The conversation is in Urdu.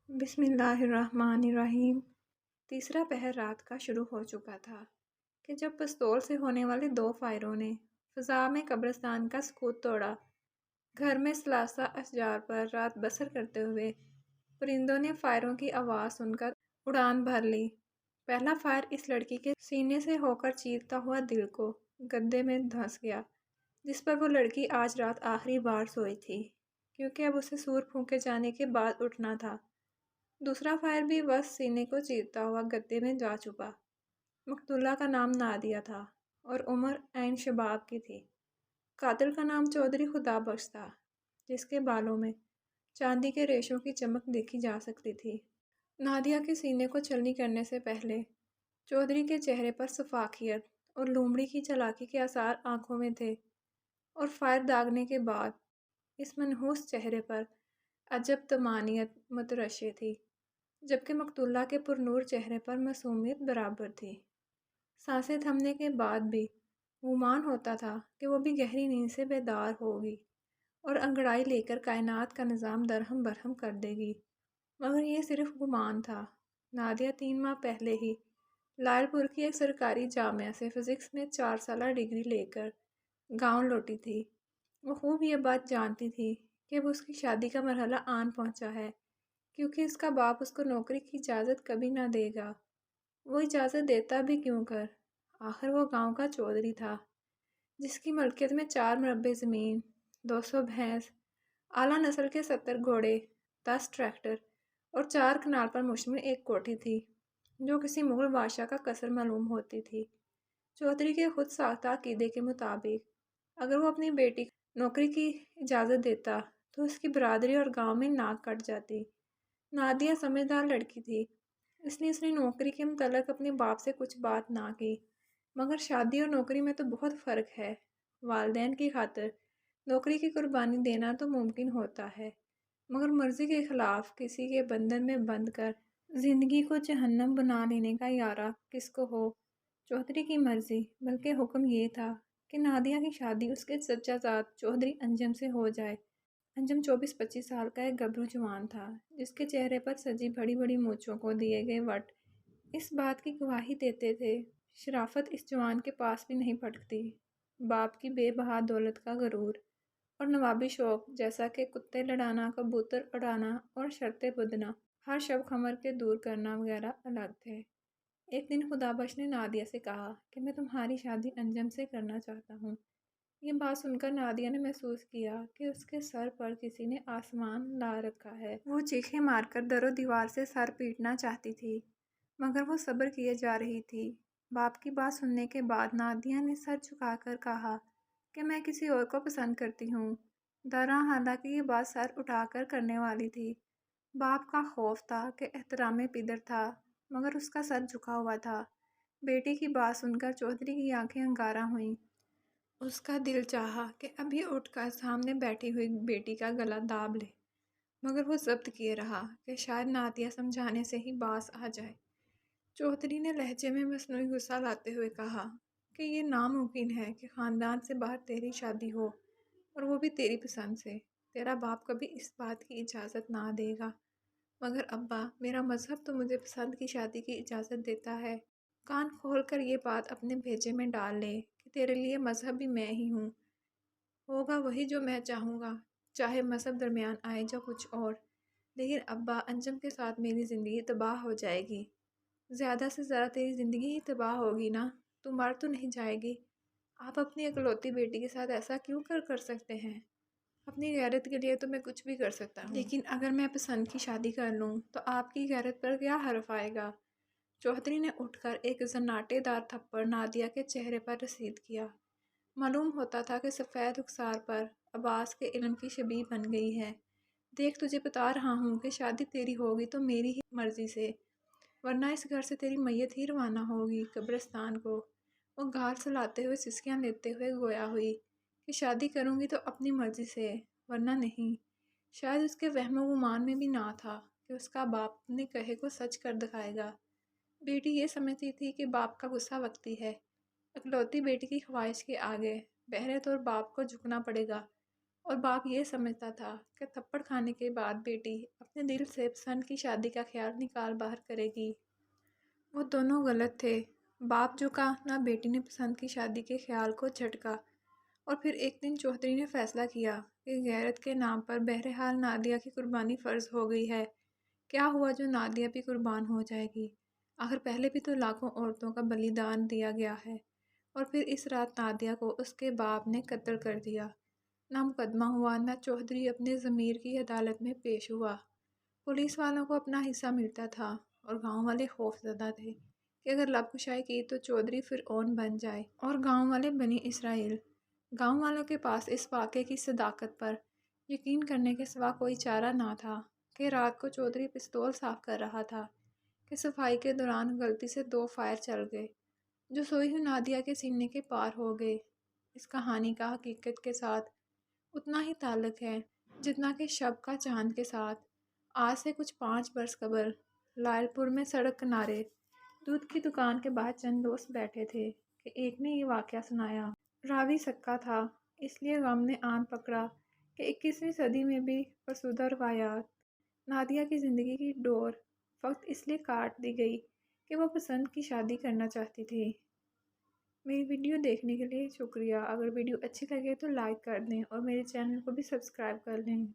بسم اللہ الرحمن الرحیم۔ تیسرا پہر رات کا شروع ہو چکا تھا کہ جب پستول سے ہونے والے 2 فائروں نے فضا میں قبرستان کا سکوت توڑا۔ گھر میں ثلاثہ اشجار پر رات بسر کرتے ہوئے پرندوں نے فائروں کی آواز سن کر اڑان بھر لی۔ پہلا فائر اس لڑکی کے سینے سے ہو کر چیرتا ہوا دل کو گدے میں دھنس گیا، جس پر وہ لڑکی آج رات آخری بار سوئی تھی، کیونکہ اب اسے سور پھونکے جانے کے بعد اٹھنا تھا۔ دوسرا فائر بھی بس سینے کو چیرتا ہوا گدے میں جا چھپا۔ مقتولہ کا نام نادیہ تھا اور عمر عین شباب کی تھی۔ قاتل کا نام چودھری خدا بخش تھا، جس کے بالوں میں چاندی کے ریشوں کی چمک دیکھی جا سکتی تھی۔ نادیہ کے سینے کو چھلنی کرنے سے پہلے چودھری کے چہرے پر شفافیت اور لومڑی کی چالاکی کے آثار آنکھوں میں تھے، اور فائر داغنے کے بعد اس منحوس چہرے پر عجب طمانینت مترشح تھی، جبکہ مقتولہ کے پرنور چہرے پر معصومیت برابر تھی۔ سانسیں تھمنے کے بعد بھی گمان ہوتا تھا کہ وہ بھی گہری نیند سے بیدار ہوگی اور انگڑائی لے کر کائنات کا نظام درہم برہم کر دے گی، مگر یہ صرف گمان تھا۔ نادیہ 3 ماہ پہلے ہی لائل پور کی ایک سرکاری جامعہ سے فزکس میں 4 سالہ ڈگری لے کر گاؤں لوٹی تھی۔ وہ خوب یہ بات جانتی تھی کہ اب اس کی شادی کا مرحلہ آن پہنچا ہے، کیونکہ اس کا باپ اس کو نوکری کی اجازت کبھی نہ دے گا۔ وہ اجازت دیتا بھی کیوں کر؟ آخر وہ گاؤں کا چودھری تھا، جس کی ملکیت میں 4 مربع زمین، 200 بھینس، اعلیٰ نسل کے 70 گھوڑے، 10 ٹریکٹر اور 4 کنال پر مشتمل ایک کوٹھی تھی، جو کسی مغل بادشاہ کا قصر معلوم ہوتی تھی۔ چودھری کے خود ساختہ عقیدے کے مطابق اگر وہ اپنی بیٹی کو نوکری کی اجازت دیتا تو اس کی برادری اور گاؤں میں ناک کٹ جاتی۔ نادیہ سمجھدار لڑکی تھی، اس لیے اس نے نوکری کے متعلق اپنے باپ سے کچھ بات نہ کی، مگر شادی اور نوکری میں تو بہت فرق ہے۔ والدین کی خاطر نوکری کی قربانی دینا تو ممکن ہوتا ہے، مگر مرضی کے خلاف کسی کے بندھن میں بندھ کر زندگی کو جہنم بنا لینے کا ارادہ کس کو ہو؟ چودھری کی مرضی بلکہ حکم یہ تھا کہ نادیہ کی شادی اس کے چچا زاد چودھری انجم سے ہو جائے۔ انجم 24-25 سال کا ایک گبرو جوان تھا، جس کے چہرے پر سجی بڑی بڑی مونچھوں کو دیے گئے وٹ اس بات کی گواہی دیتے تھے، شرافت اس جوان کے پاس بھی نہیں پھٹکتی۔ باپ کی بے بہا دولت کا غرور اور نوابی شوق، جیسا کہ کتے لڑانا، کبوتر اڑانا اور شرطیں بدنا، ہر شب خمر کے دور کرنا وغیرہ الگ تھے۔ ایک دن خدا بخش نے نادیہ سے کہا کہ میں تمہاری شادی انجم سے کرنا چاہتا ہوں۔ یہ بات سن کر نادیہ نے محسوس کیا کہ اس کے سر پر کسی نے آسمان لا رکھا ہے۔ وہ چیخیں مار کر در و دیوار سے سر پیٹنا چاہتی تھی، مگر وہ صبر کیے جا رہی تھی۔ باپ کی بات سننے کے بعد نادیہ نے سر جھکا کر کہا کہ میں کسی اور کو پسند کرتی ہوں۔ درا حالانکہ یہ بات سر اٹھا کر کرنے والی تھی۔ باپ کا خوف تھا کہ احترام پدر تھا، مگر اس کا سر جھکا ہوا تھا۔ بیٹی کی بات سن کر چودھری کی آنکھیں انگارہ ہوئیں۔ اس کا دل چاہا کہ ابھی اٹھ کر سامنے بیٹھی ہوئی بیٹی کا گلا داب لے، مگر وہ ضبط کیے رہا کہ شاید نادیہ سمجھانے سے ہی باز آ جائے۔ چودھری نے لہجے میں مصنوعی غصہ لاتے ہوئے کہا کہ یہ ناممکن ہے کہ خاندان سے باہر تیری شادی ہو، اور وہ بھی تیری پسند سے۔ تیرا باپ کبھی اس بات کی اجازت نہ دے گا۔ مگر ابا، میرا مذہب تو مجھے پسند کی شادی کی اجازت دیتا ہے۔ کان کھول کر یہ بات اپنے بھیجے میں ڈال لے کہ تیرے لیے مذہب بھی میں ہی ہوں۔ ہوگا وہی جو میں چاہوں گا، چاہے مذہب درمیان آئے یا کچھ اور۔ لیکن ابا، انجم کے ساتھ میری زندگی تباہ ہو جائے گی۔ زیادہ سے زیادہ تیری زندگی ہی تباہ ہوگی نا، تو مر تو نہیں جائے گی۔ آپ اپنی اکلوتی بیٹی کے ساتھ ایسا کیوں کر سکتے ہیں؟ اپنی غیرت کے لیے تو میں کچھ بھی کر سکتا ہوں، لیکن اگر میں پسند کی شادی کر لوں تو آپ کی غیرت پر کیا حرف آئے گا؟ چودھری نے اٹھ کر ایک زناٹے دار تھپڑ نادیہ کے چہرے پر رسید کیا۔ معلوم ہوتا تھا کہ سفید رخسار پر عباس کے علم کی شبیہ بن گئی ہے۔ دیکھ، تجھے بتا رہا ہوں کہ شادی تیری ہوگی تو میری ہی مرضی سے، ورنہ اس گھر سے تیری میت ہی روانہ ہوگی قبرستان کو۔ وہ گال سلاتے ہوئے سسکیاں لیتے ہوئے گویا ہوئی کہ شادی کروں گی تو اپنی مرضی سے، ورنہ نہیں۔ شاید اس کے وہم و گمان میں بھی نہ تھا کہ اس کا باپ اپنے کہے کو سچ کر دکھائے گا۔ بیٹی یہ سمجھتی تھی کہ باپ کا غصہ وقتی ہے، اکلوتی بیٹی کی خواہش کے آگے بہرے طور باپ کو جھکنا پڑے گا، اور باپ یہ سمجھتا تھا کہ تھپڑ کھانے کے بعد بیٹی اپنے دل سے پسند کی شادی کا خیال نکال باہر کرے گی۔ وہ دونوں غلط تھے۔ باپ جو کا نہ بیٹی نے پسند کی شادی کے خیال کو جھٹکا، اور پھر ایک دن چودھری نے فیصلہ کیا کہ غیرت کے نام پر بہرحال نادیہ کی قربانی فرض ہو گئی ہے۔ کیا ہوا جو نادیہ بھی قربان ہو جائے گی؟ آخر پہلے بھی تو لاکھوں عورتوں کا بلیدان دیا گیا ہے۔ اور پھر اس رات نادیہ کو اس کے باپ نے قتل کر دیا۔ نہ مقدمہ ہوا، نہ چودھری اپنے ضمیر کی عدالت میں پیش ہوا۔ پولیس والوں کو اپنا حصہ ملتا تھا اور گاؤں والے خوف زدہ تھے کہ اگر لب کشائی کی تو چودھری فرعون بن جائے اور گاؤں والے بنی اسرائیل۔ گاؤں والوں کے پاس اس واقعے کی صداقت پر یقین کرنے کے سوا کوئی چارہ نہ تھا کہ رات کو چودھری پستول صاف کر رہا تھا کہ صفائی کے دوران غلطی سے 2 فائر چل گئے جو سوئی ہوئی نادیہ کے سینے کے پار ہو گئے۔ اس کہانی کا حقیقت کے ساتھ اتنا ہی تعلق ہے جتنا کہ شب کا چاند کے ساتھ۔ آج سے کچھ 5 برس قبل لائل پور میں سڑک کنارے دودھ کی دکان کے باہر چند دوست بیٹھے تھے کہ ایک نے یہ واقعہ سنایا۔ راوی سکا تھا، اس لیے غم نے آن پکڑا کہ 21ویں صدی میں بھی فرسودہ روایات۔ نادیہ کی زندگی کی ڈور فقط اس لیے کاٹ دی گئی کہ وہ پسند کی شادی کرنا چاہتی تھی۔ میری ویڈیو دیکھنے کے لیے شکریہ۔ اگر ویڈیو اچھی لگے تو لائک کر دیں اور میرے چینل کو بھی سبسکرائب کر لیں۔